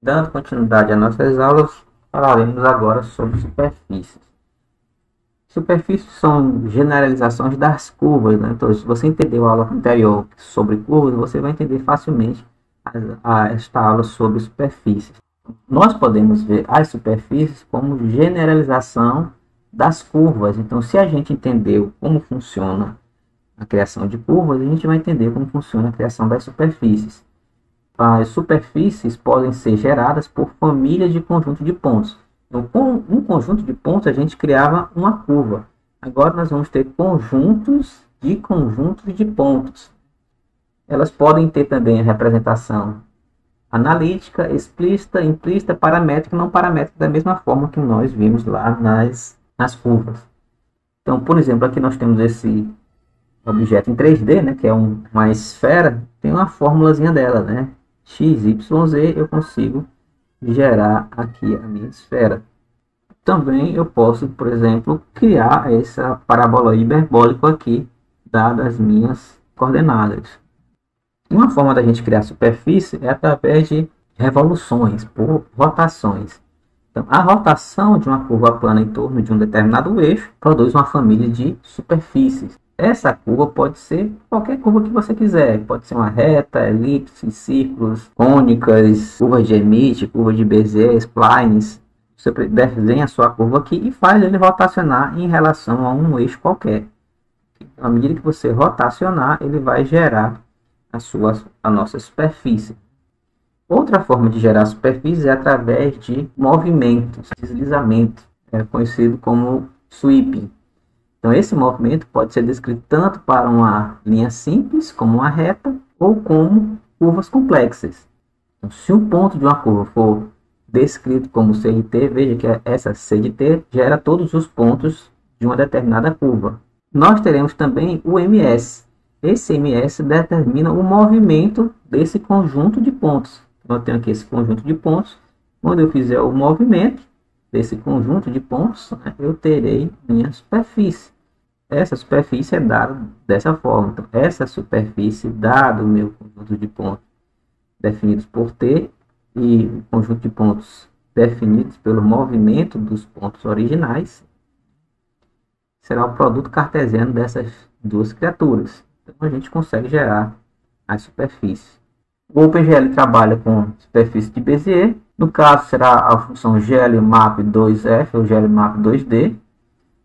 Dando continuidade às nossas aulas, falaremos agora sobre superfícies. Superfícies são generalizações das curvas, né? Então, se você entendeu a aula anterior sobre curvas, você vai entender facilmente esta aula sobre superfícies. Nós podemos ver as superfícies como generalização das curvas. Então, se a gente entendeu como funciona a criação de curvas, a gente vai entender como funciona a criação das superfícies. As superfícies podem ser geradas por famílias de conjunto de pontos. Então, com um conjunto de pontos, a gente criava uma curva. Agora, nós vamos ter conjuntos de pontos. Elas podem ter também a representação analítica, explícita, implícita, paramétrica e não paramétrica, da mesma forma que nós vimos lá nas curvas. Então, por exemplo, aqui nós temos esse objeto em 3D, né, que é uma esfera, tem uma fórmulazinha dela, né? X, Y, Z, eu consigo gerar aqui a minha esfera. Também eu posso, por exemplo, criar essa parabola hiperbólica aqui, dadas as minhas coordenadas. Uma forma da gente criar superfície é através de revoluções, por rotações. Então, a rotação de uma curva plana em torno de um determinado eixo produz uma família de superfícies. Essa curva pode ser qualquer curva que você quiser. Pode ser uma reta, elipse, círculos, cônicas, curvas de Hermite, curva de Bézier, splines. Você desenha a sua curva aqui e faz ele rotacionar em relação a um eixo qualquer. À medida que você rotacionar, ele vai gerar a nossa superfície. Outra forma de gerar superfície é através de movimentos, deslizamento, conhecido como sweeping. Então, esse movimento pode ser descrito tanto para uma linha simples, como uma reta, ou como curvas complexas. Então, se um ponto de uma curva for descrito como C de T, veja que essa C de T gera todos os pontos de uma determinada curva. Nós teremos também o MS. Esse MS determina o movimento desse conjunto de pontos. Então, eu tenho aqui esse conjunto de pontos. Quando eu fizer o movimento desse conjunto de pontos, eu terei minha superfície. Essa superfície é dada dessa forma. Então, essa superfície, dado o meu conjunto de pontos definidos por T e o conjunto de pontos definidos pelo movimento dos pontos originais, será o produto cartesiano dessas duas criaturas. Então, a gente consegue gerar as superfícies. O OpenGL trabalha com superfície de Bézier. No caso, será a função glmap2f ou glmap2d.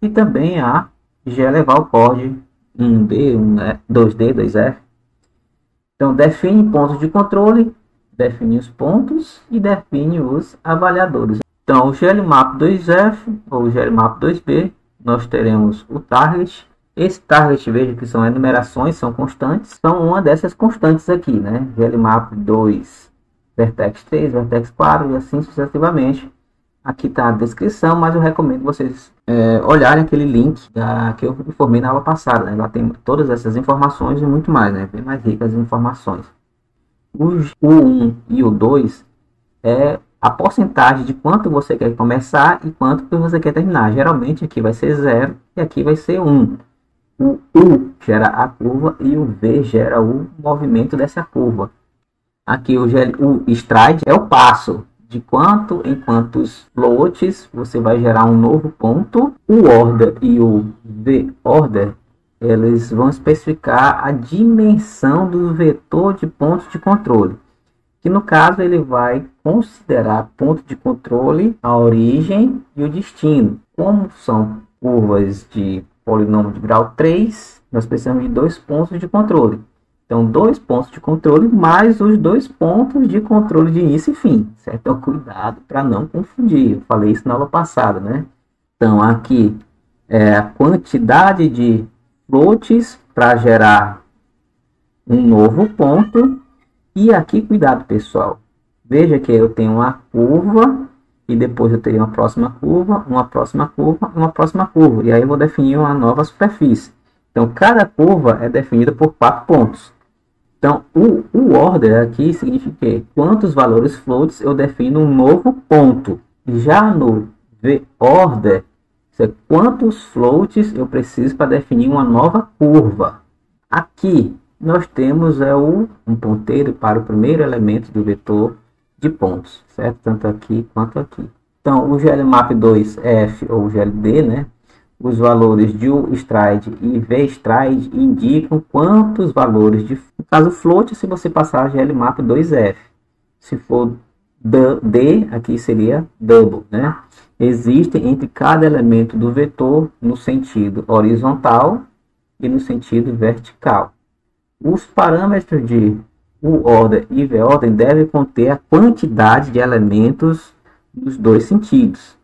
E também a glvalcord 1d, 2d, 2f. Então, define pontos de controle, define os pontos e define os avaliadores. Então, o glmap2f ou glmap2b, nós teremos o target. Esse target, veja que são enumerações, são constantes, são uma dessas constantes aqui, né? glmap 2, vertex 3, vertex 4 e assim sucessivamente. Aqui está a descrição, mas eu recomendo vocês olharem aquele link que eu informei na aula passada, né? Lá tem todas essas informações e muito mais, né? Bem mais ricas as informações. O 1 e o 2 é a porcentagem de quanto você quer começar e quanto que você quer terminar. Geralmente aqui vai ser 0 e aqui vai ser 1. O U gera a curva e o V gera o movimento dessa curva. Aqui o stride é o passo de quanto em quantos floats você vai gerar um novo ponto. O order e o V order, eles vão especificar a dimensão do vetor de pontos de controle. Que no caso ele vai considerar ponto de controle, a origem e o destino. Como são curvas de polinômio de grau 3, nós precisamos de 2 pontos de controle. Então, 2 pontos de controle mais os 2 pontos de controle de início e fim. Certo? Então, cuidado para não confundir. Eu falei isso na aula passada, né? Então, aqui é a quantidade de floats para gerar um novo ponto. E aqui, cuidado, pessoal. Veja que eu tenho uma curva e depois eu teria uma próxima curva, uma próxima curva e uma próxima curva. E aí eu vou definir uma nova superfície. Então, cada curva é definida por 4 pontos. Então, o order aqui significa que quantos valores floats eu defino um novo ponto. Já no v-order, quantos floats eu preciso para definir uma nova curva. Aqui, nós temos um ponteiro para o primeiro elemento do vetor. de pontos, certo? Tanto aqui quanto aqui. Então, o glmap2f ou glD, né? Os valores de ustride e vstride indicam quantos valores de, no caso float, se você passar glmap2f. Se for D, aqui seria double, né? Existem entre cada elemento do vetor no sentido horizontal e no sentido vertical. Os parâmetros de uOrder e vOrder devem conter a quantidade de elementos nos dois sentidos.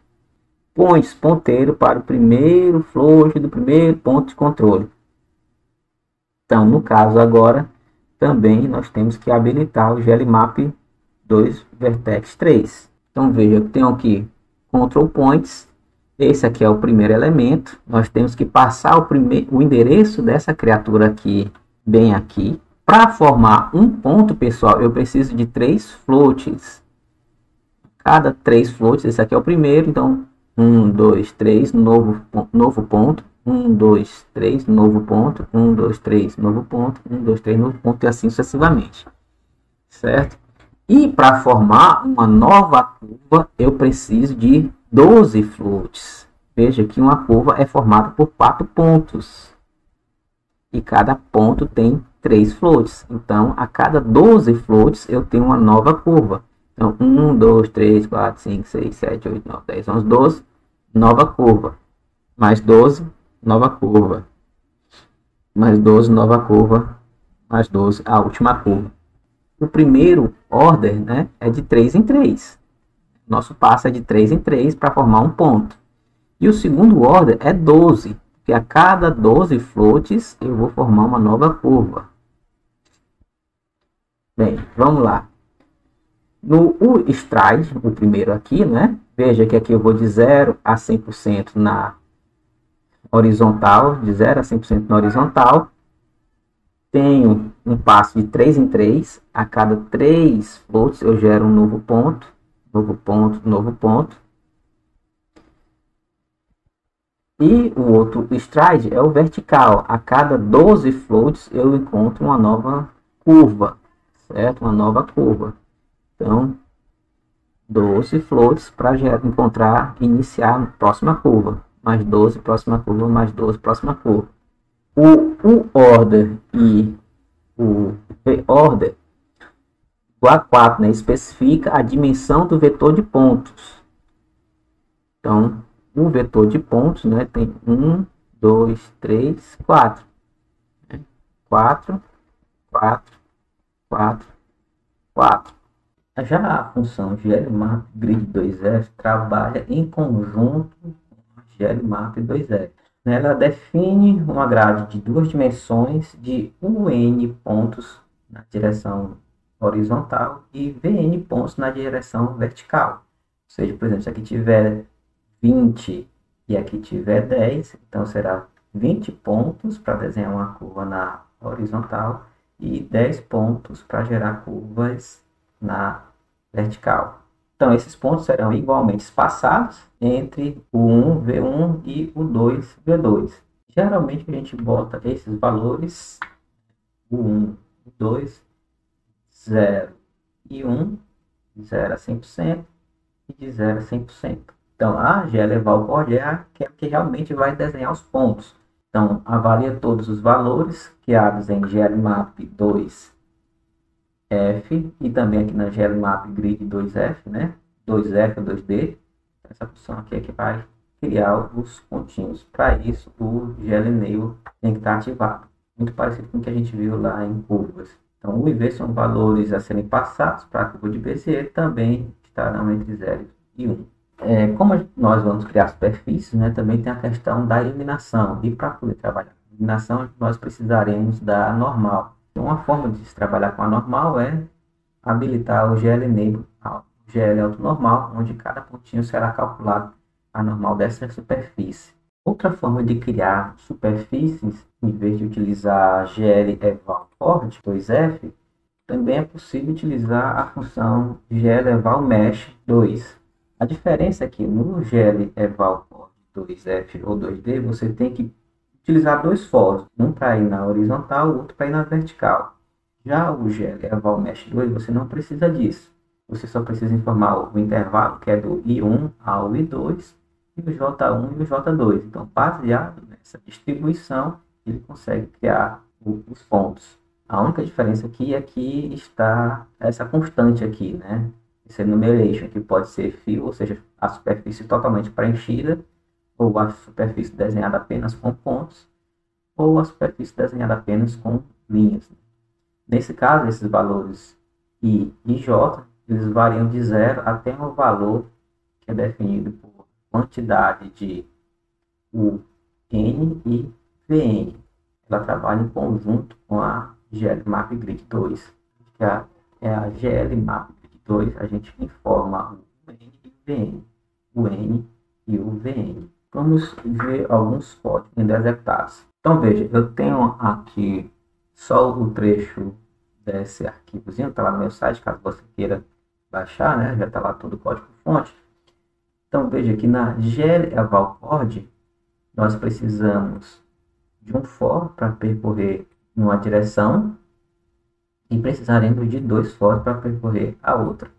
Points, ponteiro para o primeiro float do primeiro ponto de controle. Então, no caso agora, também nós temos que habilitar o glmap 2 vertex 3. Então, veja que tem aqui control points. Esse aqui é o primeiro elemento. Nós temos que passar o endereço dessa criatura aqui, bem aqui. Para formar um ponto, pessoal, eu preciso de 3 floats. Cada 3 floats, esse aqui é o primeiro, então 1, 2, 3, novo ponto. 1, 2, 3, novo ponto. 1, 2, 3, novo ponto. 1, 2, 3, novo ponto, e assim sucessivamente. Certo? E para formar uma nova curva, eu preciso de 12 floats. Veja que uma curva é formada por 4 pontos. E cada ponto tem 3 floats. Então, a cada 12 floats, eu tenho uma nova curva. Então, 1, 2, 3, 4, 5, 6, 7, 8, 9, 10, 11, 12. Nova curva. Mais 12, nova curva. Mais 12, nova curva. Mais 12, a última curva. O primeiro order, né, é de 3 em 3. Nosso passo é de 3 em 3 para formar um ponto. E o segundo order é 12, porque a cada 12 floats eu vou formar uma nova curva. Bem, vamos lá. No ustride, o primeiro aqui, né? Veja que aqui eu vou de 0 a 100% na horizontal, de 0 a 100% na horizontal. Tenho um passo de 3 em 3. A cada 3 floats eu gero um novo ponto. Novo ponto, novo ponto. E o outro stride é o vertical. A cada 12 floats eu encontro uma nova curva. Certo? Uma nova curva. Então, 12 floats para iniciar a próxima curva. Mais 12, próxima curva, mais 12, próxima curva. O order e o vOrder, o A4, né, especifica a dimensão do vetor de pontos. Então, o vetor de pontos, né, tem 1, 2, 3, 4. 4, 4, 4, 4. Já a função glmap grid2f trabalha em conjunto com a glmap 2f. Ela define uma grade de 2 dimensões de UN pontos na direção horizontal e VN pontos na direção vertical. Ou seja, por exemplo, se aqui tiver 20 e aqui tiver 10, então será 20 pontos para desenhar uma curva na horizontal e 10 pontos para gerar curvas na vertical. Então, esses pontos serão igualmente espaçados entre o 1, V1 e o 2, V2. Geralmente, a gente bota esses valores, o 1, o 2, 0 e 1, 0 a 100% e de 0 a 100%. Então, a glEvalCord é a que realmente vai desenhar os pontos. Então, avalia todos os valores criados em glmap 2F e também aqui na glmap grid 2F, né? 2F ou 2D. Essa função aqui é que vai criar os pontinhos. Para isso, o glNail tem que estar ativado. Muito parecido com o que a gente viu lá em curvas. Então, o e V são valores a serem passados para a curva de Bézier, também estarão entre 0 e 1. Como nós vamos criar superfícies, né, também tem a questão da iluminação. E para poder trabalhar com iluminação, nós precisaremos da normal. Então, uma forma de se trabalhar com a normal é habilitar o glNail, GL autonormal, onde cada pontinho será calculado a normal dessa superfície. Outra forma de criar superfícies, em vez de utilizar glEvalCord 2F, também é possível utilizar a função glEvalMesh 2. A diferença é que no glEvalCord 2F ou 2D, você tem que utilizar dois fósforos, um para ir na horizontal, o outro para ir na vertical. Já o glEvalMesh 2, você não precisa disso. você só precisa informar o intervalo, que é do I1 ao I2, e o J1 e o J2. Então, baseado nessa distribuição, ele consegue criar os pontos. A única diferença aqui é que está essa constante aqui, né? Esse enumeration, que pode ser fill, ou seja, a superfície totalmente preenchida, ou a superfície desenhada apenas com pontos, ou a superfície desenhada apenas com linhas. Nesse caso, esses valores I e J, eles variam de 0 até um valor que é definido por quantidade de UN e VN. Ela trabalha em conjunto com a GLMAP Grid 2, que é a GLMAP Grid 2, a gente informa o N e o VN, o N e o VN. Vamos ver alguns códigos ainda executados. Então veja, eu tenho aqui só o trecho desse arquivozinho, está lá no meu site, caso você queira baixar, né? Já está lá todo o código-fonte. Então veja que na GLEvalCord nós precisamos de um for para percorrer uma direção e precisaremos de 2 for para percorrer a outra.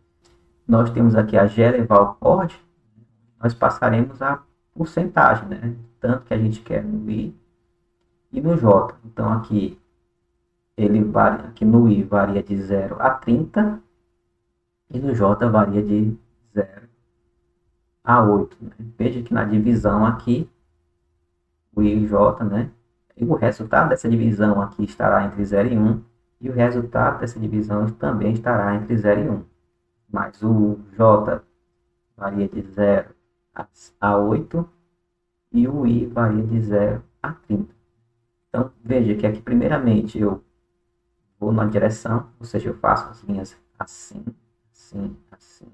Nós temos aqui a GLEvalCord, nós passaremos a porcentagem, né? Tanto que a gente quer no I e no J. Então aqui ele varia, aqui no I varia de 0 a 30 e no J varia de 0 a 8. Né? Veja que na divisão aqui, o I e o J, né? E o resultado dessa divisão aqui estará entre 0 e 1, e o resultado dessa divisão também estará entre 0 e 1. Mas o J varia de 0 a 8 e o I varia de 0 a 30. Então, veja que aqui, primeiramente, eu vou na direção, ou seja, eu faço as linhas assim, assim, assim.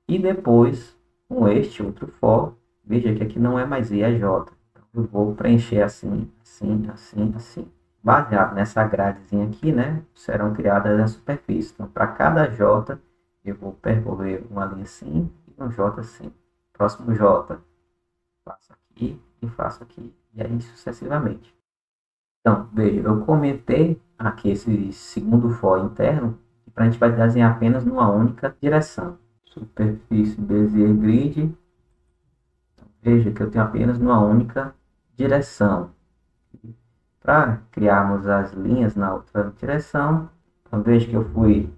E depois, com este outro for, veja que aqui não é mais I, é J. Então, eu vou preencher assim, assim, assim, assim. Baseado nessa gradezinha aqui, né, serão criadas as superfícies. Então, para cada J, eu vou percorrer uma linha assim e um J assim. Próximo J, faço aqui e faço aqui. E aí sucessivamente. Então, veja, eu comentei aqui esse segundo for interno, para a gente vai desenhar apenas numa única direção. Superfície Bezier Grid. Então, veja que eu tenho apenas numa única direção. Para criarmos as linhas na outra direção, então veja que eu fui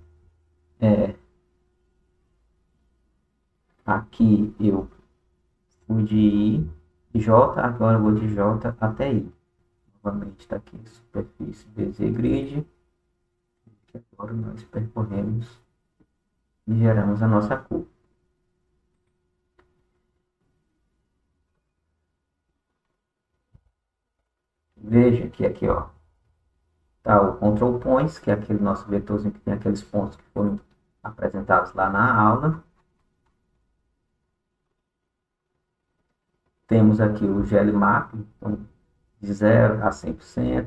aqui, eu fui de I, J, agora eu vou de J até I. Novamente está aqui, superfície Bezier Grid. Que agora nós percorremos e geramos a nossa curva. Veja que aqui, ó, tá o control points, que é aquele nosso vetorzinho que tem aqueles pontos que foram apresentados lá na aula. Temos aqui o GLMAP, então, de 0 a 100%.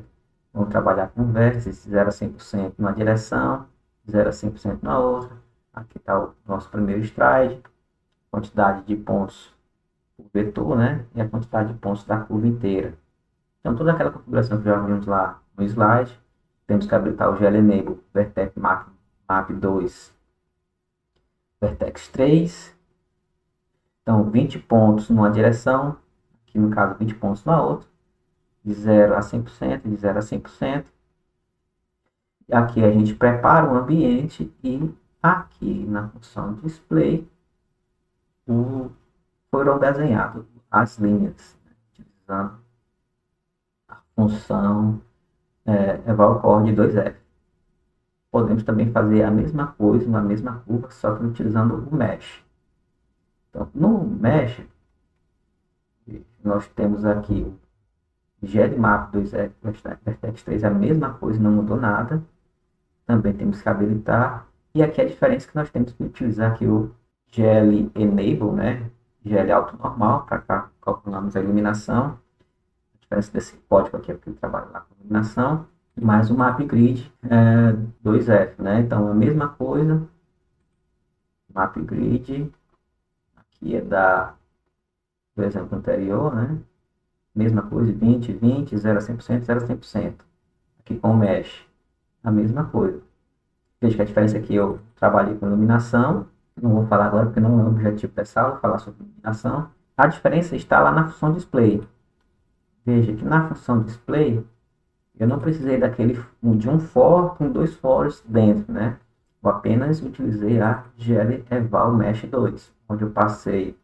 Vamos trabalhar com vértices, de 0 a 100% numa direção, 0 a 100% na outra. Aqui está o nosso primeiro slide, quantidade de pontos por vetor, né? E a quantidade de pontos da curva inteira. Então, toda aquela configuração que já vimos lá no slide, temos que habilitar o GL Enable Vertex Map 2, Vertex 3. Então, 20 pontos numa direção, aqui no caso 20 pontos na outra, de 0 a 100%, de 0 a 100%. E aqui a gente prepara o ambiente e aqui na função Display foram desenhadas as linhas, né, utilizando a função evalcord 2F. Podemos também fazer a mesma coisa na mesma curva, só que utilizando o Mesh. Então, no Mesh, nós temos aqui o GLMAP 2F, Vertex 3, a mesma coisa, não mudou nada. Também temos que habilitar. E aqui a diferença é que nós temos que utilizar aqui o GL Enable, né? GL Auto Normal, para cá calculamos a iluminação. A diferença desse código aqui é porque ele trabalha lá com iluminação. Mais o Map Grid 2F, né? Então, a mesma coisa. Map Grid. Aqui é do exemplo anterior, né? Mesma coisa, 20, 20, 0 a 100%, 0 a 100%. Aqui com o Mesh, a mesma coisa. Veja que a diferença aqui eu trabalhei com iluminação, não vou falar agora porque não é o objetivo dessa aula, falar sobre iluminação. A diferença está lá na função display. Veja que na função display, eu não precisei de um for com dois fors dentro, né? Eu apenas utilizei a GL Eval Mesh 2, onde eu passei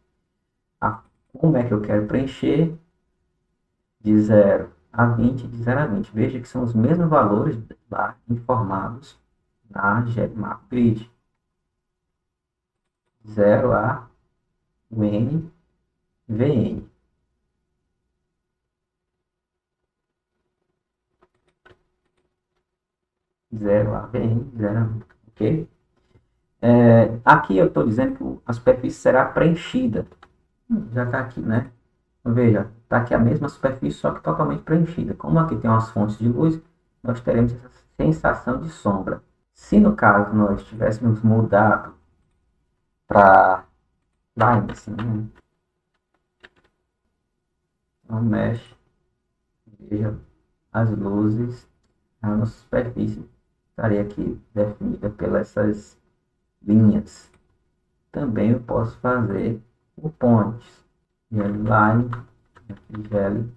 como é que eu quero preencher de 0 a 20, de 0 a 20. Veja que são os mesmos valores lá informados na GLMap Grid. 0 a UN, VN. Zero a VN, 0 a 20, ok? Aqui eu estou dizendo que a superfície será preenchida. Já está aqui, né? Veja, está aqui a mesma superfície, só que totalmente preenchida. Como aqui tem umas fontes de luz, nós teremos essa sensação de sombra. Se no caso nós tivéssemos mudado para Lines, né? Então mexe, veja as luzes, a nossa superfície estaria aqui definida pelas essas linhas. Também eu posso fazer o pontes, gel line, aqui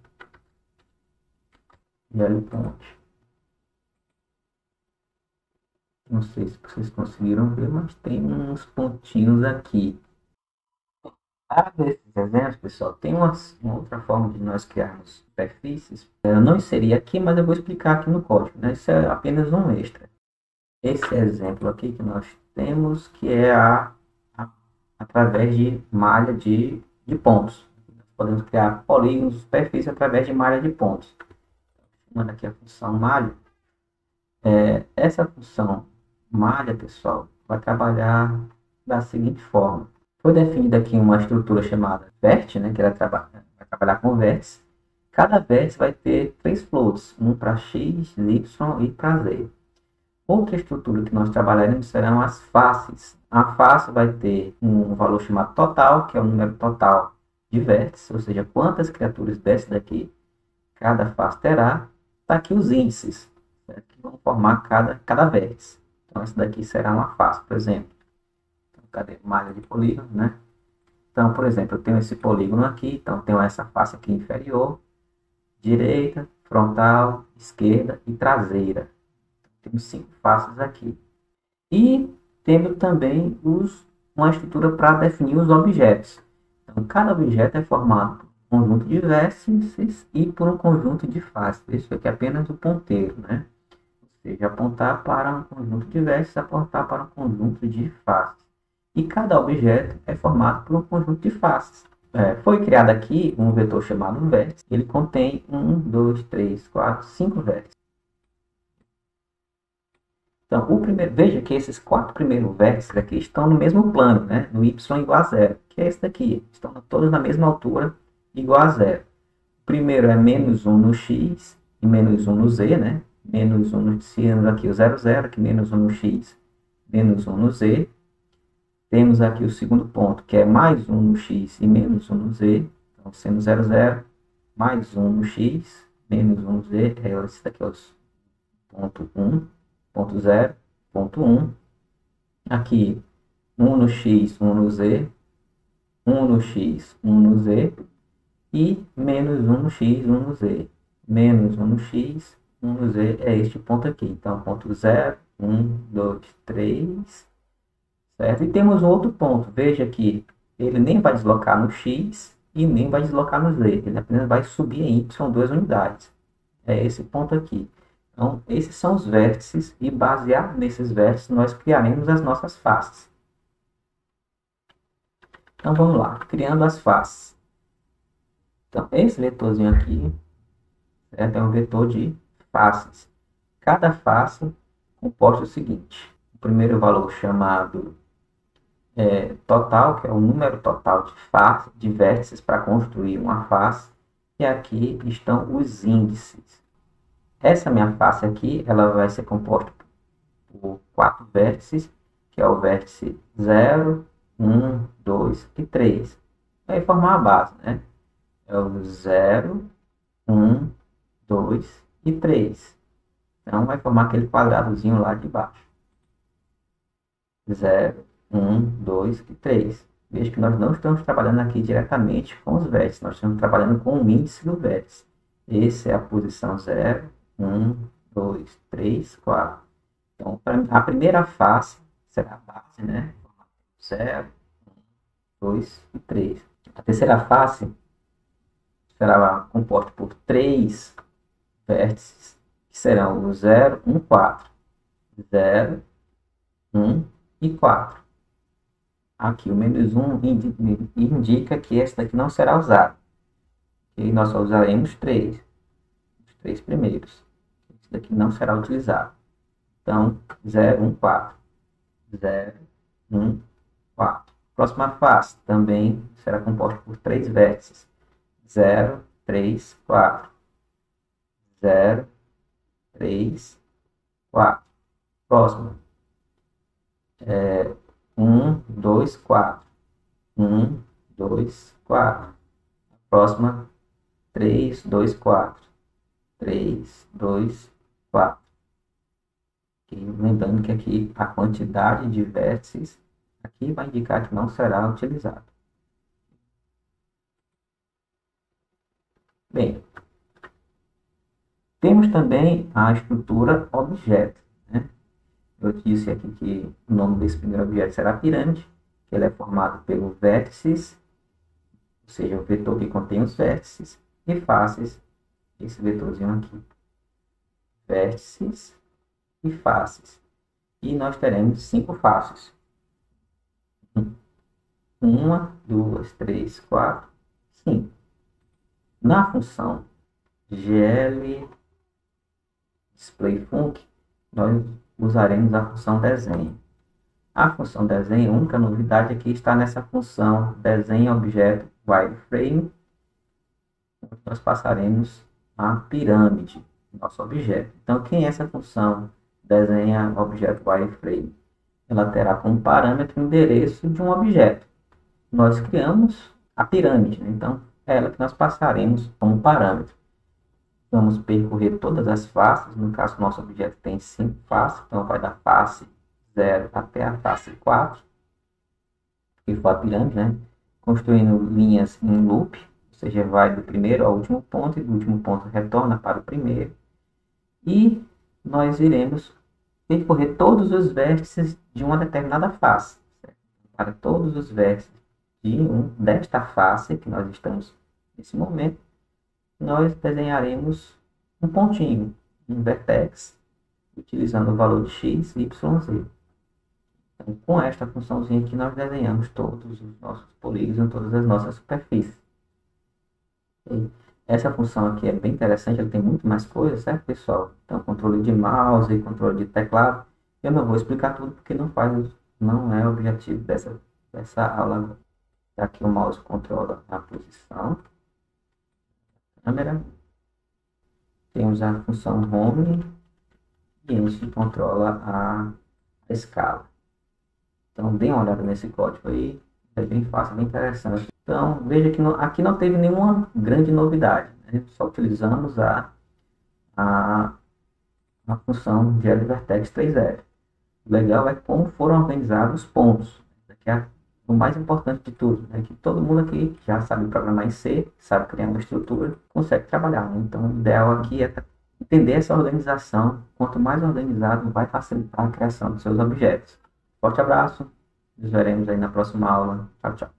gel ponte. Não sei se vocês conseguiram ver, mas tem uns pontinhos aqui. Para desses exemplos, pessoal, tem uma outra forma de nós criarmos superfícies. Eu não inseri aqui, mas eu vou explicar aqui no código, né? Isso é apenas um extra. Esse exemplo aqui que nós temos, que é através de malha de pontos. Nós podemos criar polígonos, superfície através de malha de pontos. Manda aqui a função malha. Essa função malha, pessoal, vai trabalhar da seguinte forma. Foi definida aqui uma estrutura chamada vértice, né, que ela vai trabalhar com vértice. Cada vértice vai ter 3 floats, um para x, y e para z. Outra estrutura que nós trabalharemos serão as faces. A face vai ter um valor chamado total, que é o número total de vértices, ou seja, quantas criaturas dessa daqui cada face terá. Está aqui os índices, certo? Que vão formar cada vértice. Então, essa daqui será uma face, por exemplo. Então, cadê? Malha de polígono, né? Então, por exemplo, eu tenho esse polígono aqui, então tenho essa face aqui inferior, direita, frontal, esquerda e traseira. Temos 5 faces aqui. E temos também uma estrutura para definir os objetos. Então, cada objeto é formado por um conjunto de vértices e por um conjunto de faces. Isso aqui é apenas o ponteiro, né? Ou seja, apontar para um conjunto de vértices, apontar para um conjunto de faces. E cada objeto é formado por um conjunto de faces. Foi criado aqui um vetor chamado vértice. Ele contém 1, 2, 3, 4, 5 vértices. Então, veja que esses 4 primeiros vértices aqui estão no mesmo plano, né? No y igual a 0, que é esse daqui. Estão todos na mesma altura, igual a 0. O primeiro é menos 1 no x e menos 1 no z, né? Menos 1 no x, aqui o 0, 0, aqui menos 1 no x, menos 1 no z. Temos aqui o segundo ponto, que é mais 1 no x e menos 1 no z. Então, sendo 0, 0, mais 1 no x, menos 1 no z. Esse daqui é o ponto 1. Ponto 0, ponto 1. Aqui, 1 no x, 1 no z. 1 no x, 1 no z. E menos 1 no x, 1 no z. Menos 1 no x, 1 no z é este ponto aqui. Então, ponto 0, 1, 2, 3. Certo? E temos um outro ponto. Veja que ele nem vai deslocar no x e nem vai deslocar no z. Ele apenas vai subir em y 2 unidades. É esse ponto aqui. Então, esses são os vértices e baseado nesses vértices nós criaremos as nossas faces. Então, vamos lá, criando as faces. Então, esse vetorzinho aqui é um vetor de faces. Cada face comporta o seguinte. O primeiro valor chamado total, que é o número total de vértices para construir uma face. E aqui estão os índices. Essa minha face aqui, ela vai ser composta por 4 vértices, que é o vértice 0, 1, 2 e 3. Vai formar a base, né? É o 0, 1, 2 e 3. Então, vai formar aquele quadradozinho lá de baixo. 0, 1, 2 e 3. Veja que nós não estamos trabalhando aqui diretamente com os vértices, nós estamos trabalhando com o índice do vértice. Essa é a posição 0, 1, 2, 3, 4. Então, a primeira face será a base, né? 0, 2 e 3. A terceira face será composta por 3 vértices, que serão o 0, 1, 4. 0, 1 e 4. Aqui o menos 1 indica que esse daqui não será usado. E nós só usaremos 3. Os 3 primeiros. Esse daqui não será utilizado. Então, 0, 1, 4. 0, 1, 4. Próxima face também será composta por 3 vértices. 0, 3, 4. 0, 3, 4. Próxima. 1, 2, 4. 1, 2, 4. Próxima. 3, 2, 4. 3, 2, 4. E lembrando que aqui a quantidade de vértices aqui vai indicar que não será utilizado. Bem, temos também a estrutura objeto, né? Eu disse aqui que o nome desse primeiro objeto será pirâmide, que ele é formado pelos vértices, ou seja, o vetor que contém os vértices, e faces, esse vetorzinho aqui. Vértices e faces. E nós teremos 5 faces. 1, 2, 3, 4, 5. Na função GL displayFunc, nós usaremos a função desenho. A função desenho, a única novidade aqui está nessa função desenho objeto wireframe, onde nós passaremos a pirâmide, nosso objeto. Então, quem é essa função desenha objeto wireframe? Ela terá como parâmetro o endereço de um objeto. Nós criamos a pirâmide, né? Então é ela que nós passaremos como parâmetro. Vamos percorrer todas as faces, no caso nosso objeto tem 5 faces, então vai da face 0 até a face 4, que for a pirâmide, né? Construindo linhas em loop, ou seja, vai do primeiro ao último ponto, e do último ponto retorna para o primeiro. E nós iremos percorrer todos os vértices de uma determinada face, certo? Para todos os vértices desta face que nós estamos nesse momento, nós desenharemos um pontinho, um vertex, utilizando o valor de x, y, z. Então, com esta funçãozinha aqui, nós desenhamos todos os nossos polígonos, todas as nossas superfícies. E essa função aqui é bem interessante, ela tem muito mais coisas, certo, pessoal? Então, controle de mouse e controle de teclado. Eu não vou explicar tudo porque não é o objetivo dessa aula. Aqui o mouse controla a posição da câmera. Temos a função home e este controla a escala. Então, dê uma olhada nesse código aí, é bem fácil, bem interessante. Então, veja que aqui não teve nenhuma grande novidade, né? Só utilizamos a função GLVertex 3.0. O legal é como foram organizados os pontos. Aqui é o mais importante de tudo, é que todo mundo aqui já sabe programar em C, sabe criar uma estrutura, consegue trabalhar, né? Então, o ideal aqui é entender essa organização. Quanto mais organizado, vai facilitar a criação dos seus objetos. Forte abraço, nos veremos aí na próxima aula. Tchau, tchau.